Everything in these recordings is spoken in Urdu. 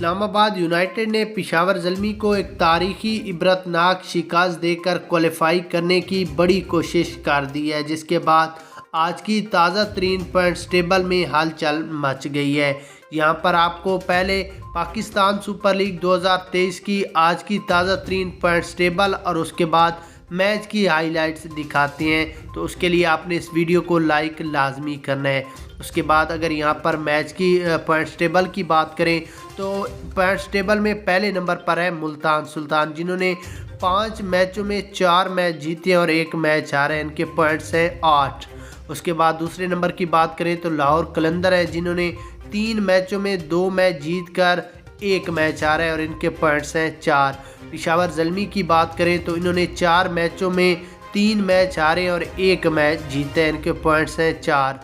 اسلام آباد یونائٹڈ نے پشاور زلمی کو ایک تاریخی عبرتناک شکست دے کر کوالیفائی کرنے کی بڑی کوشش کر دی ہے، جس کے بعد آج کی تازہ ترین پوائنٹس ٹیبل میں ہلچل مچ گئی ہے۔ یہاں پر آپ کو پہلے پاکستان سپر لیگ 2023 کی آج کی تازہ ترین پوائنٹس ٹیبل اور اس کے بعد میچ کی ہائی لائٹس دکھاتے ہیں، تو اس کے لیے آپ نے اس ویڈیو کو لائک لازمی کرنا ہے۔ اس کے بعد اگر یہاں پر میچ کی پوائنٹس ٹیبل کی بات کریں تو پوائنٹس ٹیبل میں پہلے نمبر پر ہے ملتان سلطان، جنہوں نے 5 میچوں میں 4 میچ جیتے اور 1 میچ ہارے، ان کے پوائنٹس ہیں 8۔ اس کے بعد دوسرے نمبر کی بات کریں تو لاہور قلندر ہے، جنہوں نے 3 میچوں میں 2 میچ جیت کر 1 میچ ہارا ہے اور ان کے پوائنٹس ہیں 4۔ پشاور زلمی کی بات کریں تو انہوں نے 4 میچوں میں 3 میچ ہارے اور 1 میچ جیتے، ان کے پوائنٹس ہیں 4۔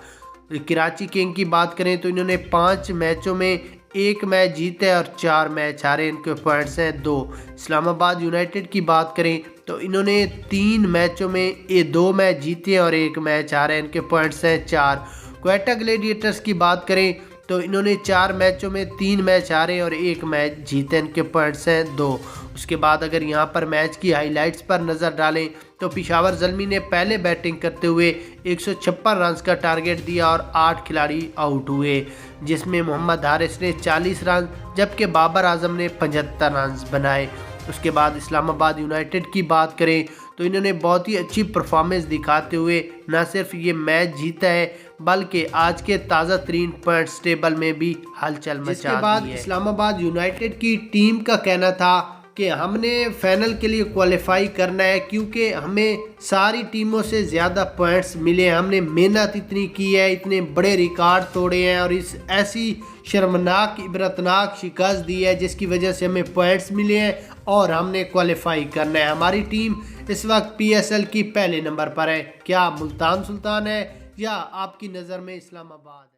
کراچی کنگ کی بات کریں تو انہوں نے 5 میچوں میں 1 میچ جیتے اور 4 میچ ہارے، ان کے پوائنٹس ہیں 2۔ اسلام آباد یونائٹڈ کی بات کریں تو انہوں نے 3 میچوں میں 2 میچ جیتے اور 1 میچ ہارے، ان کے پوائنٹس ہیں 4۔ کوئٹہ گلیڈیٹرز کی بات کریں تو انہوں نے 4 میچوں میں 3 میچ ہارے اور 1 میچ جیتے، ان کے پوائنٹس ہیں 2۔ اس کے بعد اگر یہاں پر میچ کی ہائی لائٹس پر نظر ڈالیں تو پشاور زلمی نے پہلے بیٹنگ کرتے ہوئے 156 رنز کا ٹارگٹ دیا اور 8 کھلاڑی آؤٹ ہوئے، جس میں محمد حارث نے 40 رنز جبکہ بابر اعظم نے 75 رنز بنائے۔ اس کے بعد اسلام آباد یونائٹڈ کی بات کریں تو انہوں نے بہت ہی اچھی پرفارمنس دکھاتے ہوئے نہ صرف یہ میچ جیتا ہے بلکہ آج کے تازہ ترین پوائنٹس ٹیبل میں بھی ہلچل مچا دی ہے۔ اس کے بعد اسلام آباد یونائٹڈ کی ٹیم کا کہنا تھا کہ ہم نے فائنل کے لیے کوالیفائی کرنا ہے کیونکہ ہمیں ساری ٹیموں سے زیادہ پوائنٹس ملے، ہم نے محنت اتنی کی ہے، اتنے بڑے ریکارڈ توڑے ہیں اور اس ایسی شرمناک عبرتناک شکست دی ہے جس کی وجہ سے ہمیں پوائنٹس ملے ہیں اور ہم نے کوالیفائی کرنا ہے۔ ہماری ٹیم اس وقت پی ایس ایل کی پہلے نمبر پر ہے۔ کیا ملتان سلطان ہے یا آپ کی نظر میں اسلام آباد ہے؟